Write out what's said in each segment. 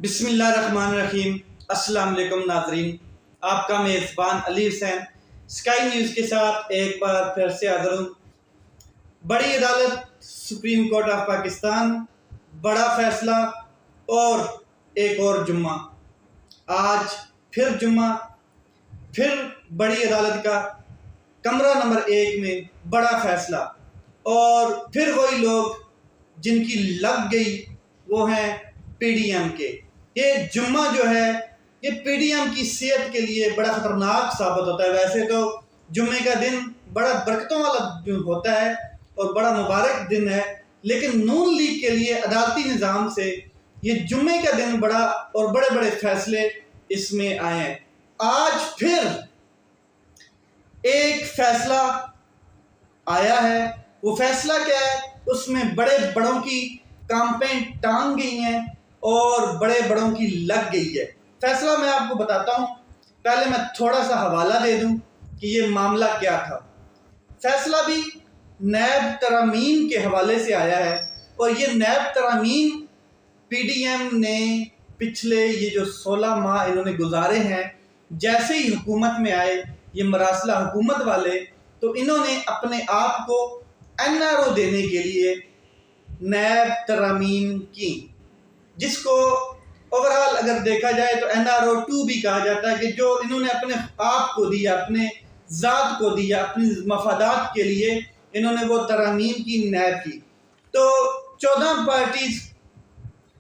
بسم اللہ الرحمن الرحیم۔ السلام علیکم ناظرین، آپ کا میزبان علی حسین اسکائی نیوز کے ساتھ ایک بار پھر سے حاضر ہوں۔ بڑی عدالت سپریم کورٹ آف پاکستان، بڑا فیصلہ اور ایک اور جمعہ۔ آج پھر جمعہ، پھر بڑی عدالت کا کمرہ نمبر 1 میں بڑا فیصلہ، اور پھر وہی لوگ جن کی لگ گئی وہ ہیں پی ڈی ایم کے۔ یہ جمعہ جو ہے یہ پی ڈی ایم کی صحت کے لیے بڑا خطرناک ثابت ہوتا ہے۔ ویسے تو جمعے کا دن بڑا برکتوں والا ہوتا ہے اور بڑا مبارک دن ہے، لیکن نون لیگ کے لیے عدالتی نظام سے یہ جمعے کا دن بڑا اور بڑے بڑے فیصلے اس میں آئے ہیں۔ آج پھر ایک فیصلہ آیا ہے۔ وہ فیصلہ کیا ہے؟ اس میں بڑے بڑوں کی کامپیں ٹانگ گئی ہیں اور بڑے بڑوں کی لگ گئی ہے۔ فیصلہ میں آپ کو بتاتا ہوں، پہلے میں تھوڑا سا حوالہ دے دوں کہ یہ معاملہ کیا تھا۔ فیصلہ بھی نیب ترامیم کے حوالے سے آیا ہے، اور یہ نیب ترامیم پی ڈی ایم نے پچھلے یہ جو 16 ماہ انہوں نے گزارے ہیں، جیسے ہی حکومت میں آئے یہ مراسلہ حکومت والے، تو انہوں نے اپنے آپ کو این آر او دینے کے لیے نیب ترامیم کی، جس کو اوورال اگر دیکھا جائے تو این آر او 2 بھی کہا جاتا ہے، کہ جو انہوں نے اپنے آپ کو دیا، اپنے ذات کو دیا، اپنی مفادات کے لیے انہوں نے وہ ترامیم کی، نیب کی۔ تو 14 پارٹیز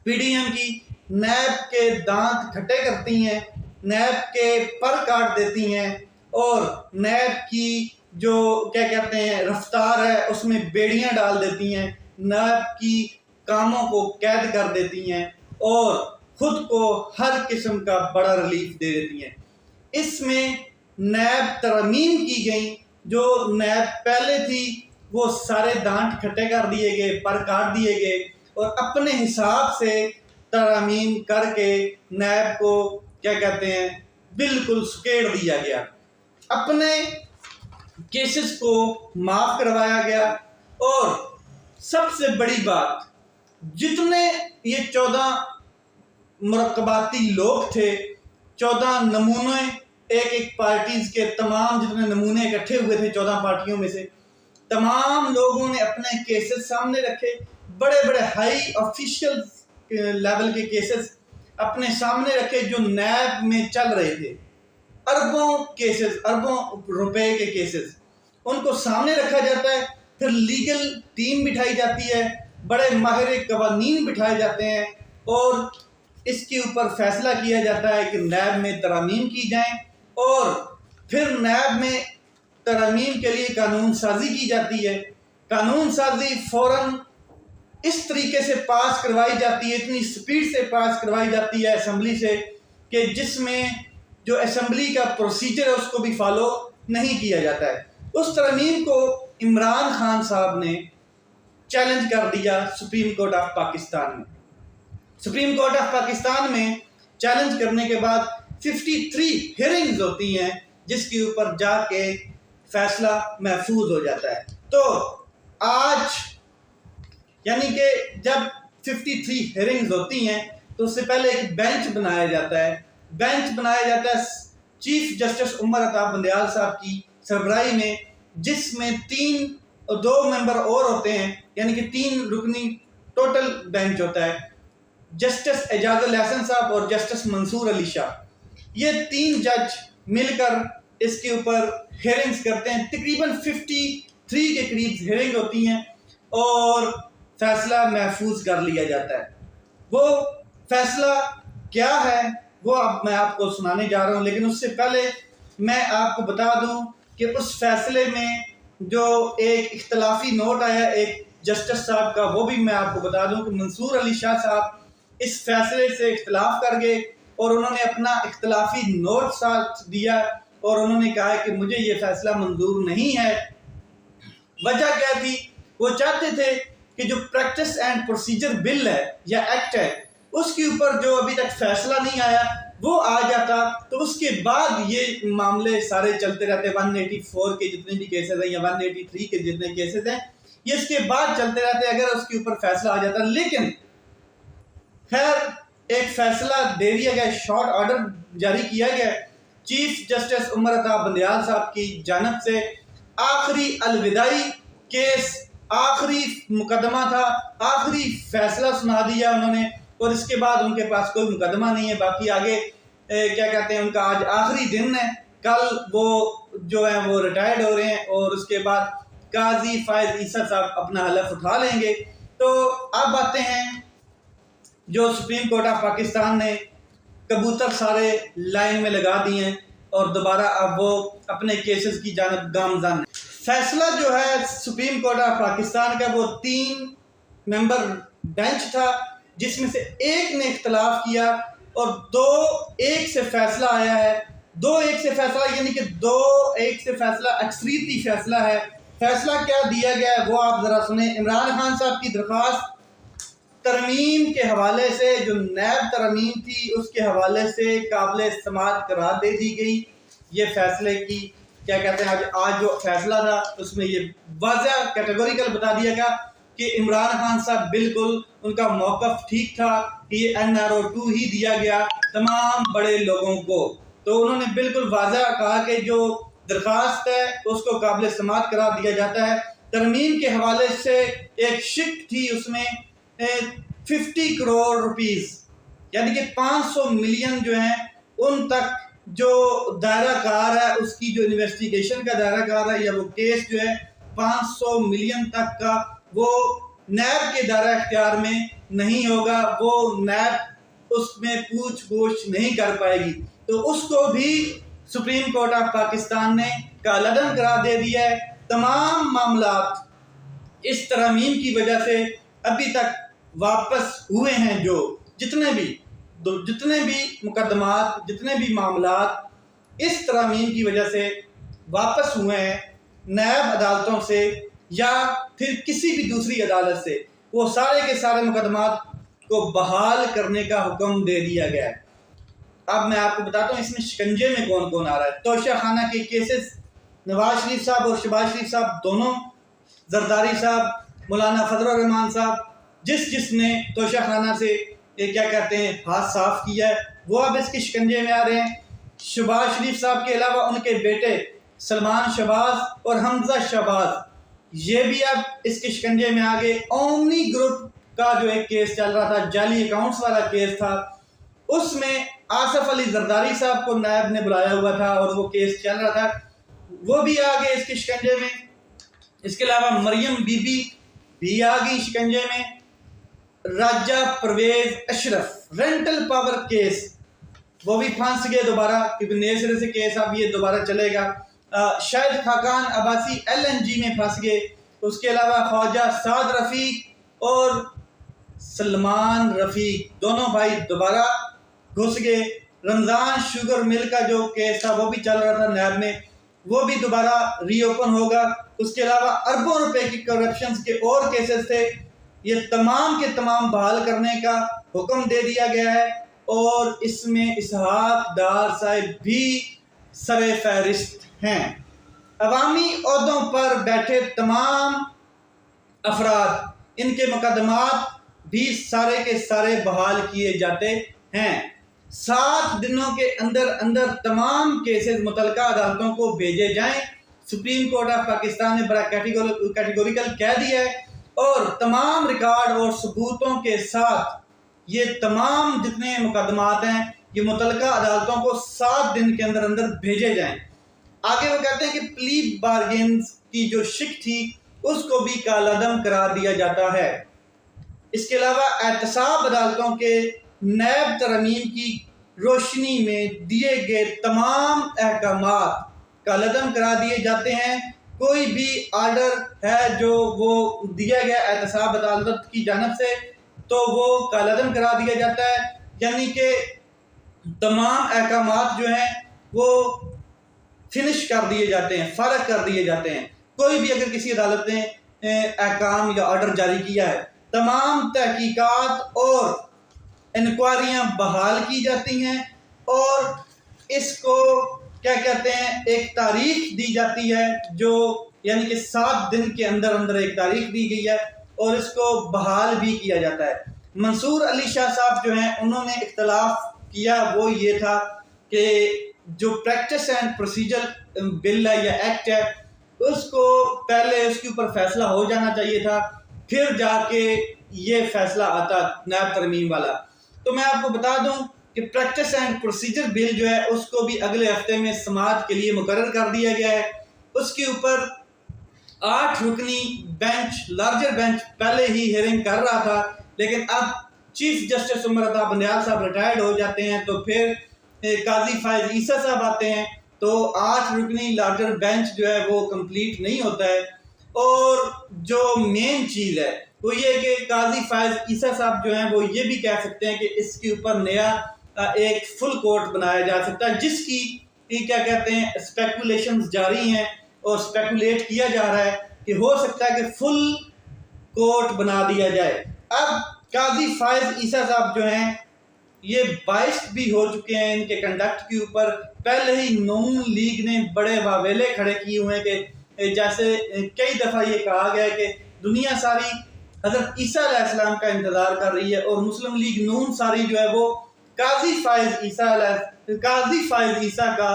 پی ڈی ایم کی نیب کے دانت کھٹے کرتی ہیں، نیب کے پر کاٹ دیتی ہیں، اور نیب کی جو کیا کہتے ہیں رفتار ہے اس میں بیڑیاں ڈال دیتی ہیں، نیب کی کاموں کو قید کر دیتی ہیں، اور خود کو ہر قسم کا بڑا ریلیف دے دیتی ہیں۔ اس میں نیب ترامیم کی گئی، جو نیب پہلے تھی وہ سارے دانت کھٹے کر دیے گئے، پر کاٹ دیے گئے، اور اپنے حساب سے ترامیم کر کے نیب کو کیا کہتے ہیں بالکل سکیڑ دیا گیا، اپنے کیسز کو معاف کروایا گیا۔ اور سب سے بڑی بات، جتنے یہ 14 مرکباتی لوگ تھے، 14 نمونے ایک پارٹیز کے، تمام جتنے نمونے اکٹھے ہوئے تھے 14 پارٹیوں میں سے، تمام لوگوں نے اپنے کیسز سامنے رکھے، بڑے بڑے ہائی آفیشیل لیول کے کیسز اپنے سامنے رکھے جو نیب میں چل رہے تھے، اربوں کیسز، اربوں روپے کے کیسز، ان کو سامنے رکھا جاتا ہے، پھر لیگل ٹیم بٹھائی جاتی ہے، بڑے ماہر قوانین بٹھائے جاتے ہیں، اور اس کے اوپر فیصلہ کیا جاتا ہے کہ نیب میں ترامیم کی جائیں، اور پھر نیب میں ترامیم کے لیے قانون سازی کی جاتی ہے۔ قانون سازی فوراً اس طریقے سے پاس کروائی جاتی ہے، اتنی سپیڈ سے پاس کروائی جاتی ہے اسمبلی سے، کہ جس میں جو اسمبلی کا پروسیجر ہے اس کو بھی فالو نہیں کیا جاتا ہے۔ اس ترمیم کو عمران خان صاحب نے چیلنج کر دیا سپریم کورٹ آف پاکستان میں۔ سپریم کورٹ آف پاکستان میں چیلنج کرنے کے بعد 53 ہیئرنگز ہوتی ہیں، جس کے اوپر جا کے فیصلہ محفوظ ہو جاتا ہے۔ تو آج یعنی کہ جب 53 ہیئرنگز ہوتی ہیں تو اس سے پہلے ایک بینچ بنایا جاتا ہے، چیف جسٹس عمر عطا بندیال صاحب کی سربراہی میں، جس میں 2 ممبر اور ہوتے ہیں، یعنی کہ 3 رکنی ٹوٹل بینچ ہوتا ہے، جسٹس اعجاز الحسن صاحب اور جسٹس منصور علی شاہ۔ یہ 3 جج مل کر اس کے اوپر ہیئرنگز کرتے ہیں، تقریباً 53 کے قریب ہیئرنگ ہوتی ہیں، اور فیصلہ محفوظ کر لیا جاتا ہے۔ وہ فیصلہ کیا ہے وہ اب میں آپ کو سنانے جا رہا ہوں، لیکن اس سے پہلے میں آپ کو بتا دوں کہ اس فیصلے میں جو ایک اختلافی نوٹ آیا ایک جسٹس صاحب کا، وہ بھی میں آپ کو بتا دوں کہ منصور علی شاہ صاحب اس فیصلے سے اختلاف کر گئے، اور انہوں نے اپنا اختلافی نوٹ ساتھ دیا، اور انہوں نے کہا کہ مجھے یہ فیصلہ منظور نہیں ہے۔ وجہ کیا تھی؟ وہ چاہتے تھے کہ جو پریکٹس اینڈ پروسیجر بل ہے یا ایکٹ ہے، اس کے اوپر جو ابھی تک فیصلہ نہیں آیا وہ آ جاتا، تو اس کے بعد یہ معاملے سارے چلتے رہتے، 184 کے جتنے بھی کیسز ہیں یا 183 کے جتنے کیسز ہیں، یہ اس کے بعد چلتے رہتے اگر اس کے اوپر فیصلہ آ جاتا۔ لیکن خیر ایک فیصلہ دے دیا گیا، شارٹ آرڈر جاری کیا گیا چیف جسٹس عمر عطا بندیال صاحب کی جانب سے۔ آخری الوداعی کیس، آخری مقدمہ تھا، آخری فیصلہ سنا دیا انہوں نے، اور اس کے بعد ان کے پاس کوئی مقدمہ نہیں ہے۔ باقی آگے کیا کہتے ہیں، ان کا آج آخری دن ہے، کل وہ جو ہے وہ ریٹائرڈ ہو رہے ہیں، اور اس کے بعد قاضی فائز عیسیٰ صاحب اپنا حلف اٹھا لیں گے۔ تو اب آتے ہیں جو سپریم کورٹ آف پاکستان نے کبوتر سارے لائن میں لگا دیے ہیں اور دوبارہ اب وہ اپنے کیسز کی جانب گامزن ہے۔ فیصلہ جو ہے سپریم کورٹ آف پاکستان کا وہ 3 ممبر بینچ تھا، جس میں سے ایک نے اختلاف کیا اور 2-1 سے فیصلہ آیا ہے۔ 2-1 سے فیصلہ یعنی کہ 2-1 سے فیصلہ اکثریتی فیصلہ ہے۔ فیصلہ کیا دیا گیا ہے وہ آپ ذرا سنیں۔ عمران خان صاحب کی درخواست ترمیم کے حوالے سے، جو نیب ترمیم تھی اس کے حوالے سے قابل سماعت قرار دے دی گئی۔ یہ فیصلے کی کیا کہتے ہیں، آج جو فیصلہ تھا اس میں یہ واضح کیٹیگوریکل بتا دیا گیا کہ عمران خان صاحب بالکل ان کا موقف ٹھیک تھا کہ یہ NRO2 ہی دیا گیا تمام بڑے لوگوں کو۔ تو انہوں نے بالکل واضح کہا کہ جو درخواست ہے اس کو قابل سماعت قرار دیا جاتا ہے۔ ترمیم کے حوالے سے ایک شک تھی، اس میں 50 کروڑ روپیز یعنی کہ 500 ملین جو ہیں ان تک جو دائرہ کار ہے، اس کی جو انویسٹیگیشن کا دائرہ کار ہے یا وہ کیس جو ہے 500 ملین تک کا، وہ نیب کے دائرہ اختیار میں نہیں ہوگا، وہ نیب اس میں پوچھ گچھ نہیں کر پائے گی۔ تو اس کو بھی سپریم کورٹ آف پاکستان نے کالعدم قرار دے دیا ہے۔ تمام معاملات اس ترمیم کی وجہ سے ابھی تک واپس ہوئے ہیں، جو جتنے بھی مقدمات، جتنے بھی معاملات اس ترمیم کی وجہ سے واپس ہوئے ہیں نیب عدالتوں سے یا پھر کسی بھی دوسری عدالت سے، وہ سارے کے سارے مقدمات کو بحال کرنے کا حکم دے دیا گیا ہے۔ اب میں آپ کو بتاتا ہوں اس میں شکنجے میں کون کون آ رہا ہے۔ توشہ خانہ کے کیسز نواز شریف صاحب اور شہباز شریف صاحب دونوں، زرداری صاحب، مولانا فضل الرحمان صاحب، جس نے توشہ خانہ سے یہ کیا کہتے ہیں ہاتھ صاف کیا ہے، وہ اب اس کے شکنجے میں آ رہے ہیں۔ شہباز شریف صاحب کے علاوہ ان کے بیٹے سلمان شہباز اور حمزہ شہباز، یہ بھی اب اس کے شکنجے میں آ گئے۔ اومنی گروپ کا جو ایک کیس چل رہا تھا، جعلی اکاؤنٹس والا کیس تھا، اس میں آصف علی زرداری صاحب کو نیب نے بلایا ہوا تھا اور وہ کیس چل رہا تھا، وہ بھی آ گئے اس کے شکنجے میں۔ اس کے علاوہ مریم بی بی بھی آ گئی شکنجے میں۔ راجہ پرویز اشرف رینٹل پاور کیس، وہ بھی پھنس گئے دوبارہ، کیونکہ نئے سرے سے کیس اب یہ دوبارہ چلے گا۔ شاہد خاقان عباسی LNG میں پھنس گئے۔ اس کے علاوہ خواجہ سعد رفیق اور سلمان رفیق دونوں بھائی دوبارہ گھس گئے۔ رمضان شوگر مل کا جو کیس تھا وہ بھی چل رہا تھا نیب میں، وہ بھی دوبارہ ری اوپن ہوگا۔ اس کے علاوہ اربوں روپے کی کرپشنز کے اور کیسز تھے، یہ تمام کے تمام بحال کرنے کا حکم دے دیا گیا ہے، اور اس میں اسحاق ڈار صاحب بھی سر فہرست ہیں۔ عوامی عہدوں پر بیٹھے تمام افراد، ان کے مقدمات بھی سارے کے سارے بحال کیے جاتے ہیں۔ 7 دنوں کے اندر تمام کیسز متعلقہ عدالتوں کو بھیجے جائیں۔ سپریم کورٹ آف پاکستان نے بڑا کیٹیگوریکل کہہ دیا ہے، اور تمام ریکارڈ اور ثبوتوں کے ساتھ یہ تمام جتنے مقدمات ہیں یہ متعلقہ عدالتوں کو 7 دن کے اندر بھیجے جائیں۔ آگے وہ کہتے ہیں کہ پلی بارگینز کی جو شک تھی اس کو بھی کالعدم قرار دیا جاتا ہے۔ اس کے علاوہ احتساب عدالتوں کے نیب ترمیم کی روشنی میں دیے گئے تمام احکامات کالعدم قرار دیے جاتے ہیں۔ کوئی بھی آرڈر ہے جو وہ دیا گیا احتساب عدالت کی جانب سے تو وہ کالعدم قرار دیا جاتا ہے، یعنی کہ تمام احکامات جو ہیں وہ فنش کر دیے جاتے ہیں، فارغ کر دیے جاتے ہیں۔ کوئی بھی اگر کسی عدالت نے احکام یا آرڈر جاری کیا ہے، تمام تحقیقات اور انکوائریاں بحال کی جاتی ہیں، اور اس کو کیا کہتے ہیں ایک تاریخ دی جاتی ہے، جو یعنی کہ 7 دن کے اندر ایک تاریخ دی گئی ہے، اور اس کو بحال بھی کیا جاتا ہے۔ منصور علی شاہ صاحب جو ہیں انہوں نے اختلاف کیا، وہ یہ تھا کہ جو پریکٹس اینڈ پروسیجر بل ہے یا ایکٹ ہے اس کو پہلے اس کے اوپر فیصلہ ہو جانا چاہیے تھا، پھر جا کے یہ فیصلہ آتا نیب ترمیم والا۔ تو میں آپ کو بتا دوں کہ پریکٹس اینڈ پروسیجر بل جو ہے اس کو بھی اگلے ہفتے میں سماعت کے لیے مقرر کر دیا گیا ہے۔ اس کے اوپر 8 رکنی بینچ، لارجر بینچ پہلے ہی ہیئرنگ کر رہا تھا، لیکن اب چیف جسٹس عمر عطا بندیال صاحب ریٹائرڈ ہو جاتے ہیں تو پھر قاضی فائز عیسیٰ صاحب آتے ہیں، تو 8 رکنی لارجر بینچ جو ہے وہ کمپلیٹ نہیں ہوتا ہے۔ اور جو مین چیز ہے وہ یہ کہ قاضی فائز عیسیٰ صاحب جو ہیں وہ یہ بھی کہہ سکتے ہیں کہ اس کے اوپر نیا ایک فل کورٹ بنایا جا سکتا ہے، جس کی کیا کہتے ہیں اسپیکولیشنز جاری ہیں اور اسپیکولیٹ کیا جا رہا ہے کہ ہو سکتا ہے کہ فل کورٹ بنا دیا جائے۔ اب قاضی فائز عیسیٰ صاحب جو ہیں یہ باعث بھی ہو چکے ہیں ان کے کنڈکٹ کے اوپر۔ پہلے ہی نون لیگ نے بڑے واویلے کھڑے کیے ہوئے ہیں کہ جیسے کئی دفعہ یہ کہا گیا ہے کہ دنیا ساری حضرت عیسیٰ علیہ السلام کا انتظار کر رہی ہے اور مسلم لیگ نون ساری جو ہے وہ قاضی فائز عیسیٰ کا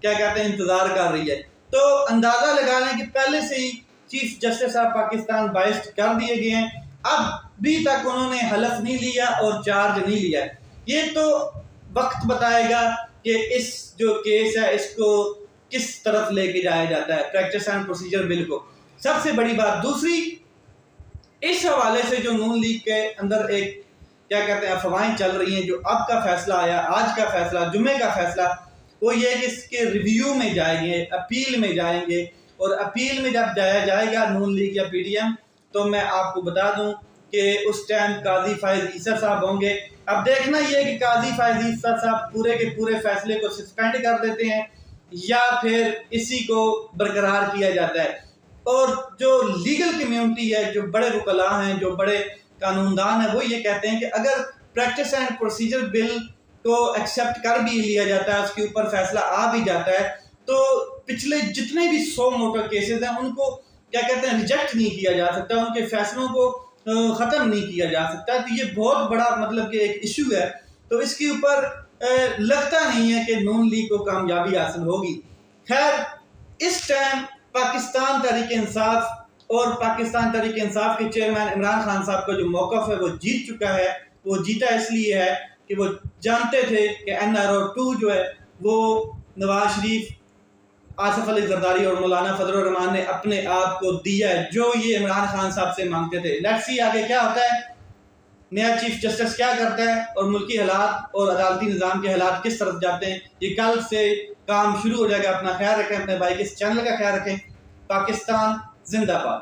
کیا کہتے ہیں انتظار کر رہی ہے۔ تو اندازہ لگا لیں کہ پہلے سے ہی چیف جسٹس آف پاکستان باعث کر دیے گئے ہیں، اب بھی تک انہوں نے حلف نہیں لیا اور چارج نہیں لیا۔ یہ تو وقت بتائے گا کہ اس جو کیس ہے اس کو کس طرف لے کے جایا جاتا ہے، پریکٹس اینڈ پروسیجر بل کو۔ سب سے بڑی بات دوسری، اس حوالے سے جو نون لیگ کے اندر ایک کیا کہتے ہیں افواہیں چل رہی ہیں، جو اب کا فیصلہ آیا، آج کا فیصلہ، جمعے کا فیصلہ، وہ یہ ہے کہ اس کے ریویو میں جائیں گے، اپیل میں جائیں گے، اور اپیل میں جب جایا جائے گا نون لیگ یا پی ڈی ایم، تو میں آپ کو بتا دوں کہ اس ٹائم قاضی فائز عیسیٰ صاحب ہوں گے۔ اب دیکھنا یہ ہے کہ قاضی فائز عیسیٰ صاحب پورے کے پورے فیصلے کو سسپینڈ کر دیتے ہیں یا پھر اسی کو برقرار کیا جاتا ہے۔ اور جو لیگل کمیونٹی ہے، جو بڑے وکلاء ہیں، جو بڑے قانون دان ہیں، وہ یہ کہتے ہیں کہ اگر پریکٹس اینڈ پروسیجر بل کو ایکسیپٹ کر بھی لیا جاتا ہے، اس کے اوپر فیصلہ آ بھی جاتا ہے، تو پچھلے جتنے بھی 100 موٹر کیسز ہیں ان کو کیا کہتے ہیں ریجیکٹ نہیں کیا جا سکتا، ان کے فیصلوں کو ختم نہیں کیا جا سکتا۔ تو یہ بہت بڑا مطلب کہ ایک ایشو ہے، تو اس کے اوپر لگتا نہیں ہے کہ نون لیگ کو کامیابی حاصل ہوگی۔ خیر، اس ٹائم پاکستان تحریک انصاف اور پاکستان تحریک انصاف کے چیئرمین عمران خان صاحب کا جو موقف ہے وہ جیت چکا ہے۔ وہ جیتا اس لیے ہے کہ وہ جانتے تھے کہ NRO 2 جو ہے وہ نواز شریف، آصف علی زرداری اور مولانا فضل الرحمان نے اپنے آپ کو دیا ہے، جو یہ عمران خان صاحب سے مانگتے تھے۔ لیٹس سی آگے کیا ہوتا ہے، نیا چیف جسٹس کیا کرتا ہے اور ملکی حالات اور عدالتی نظام کے حالات کس طرف جاتے ہیں۔ یہ کل سے کام شروع ہو جائے گا۔ اپنا خیال رکھیں، اپنے بھائی کے اس چینل کا خیال رکھیں۔ پاکستان زندہ باد۔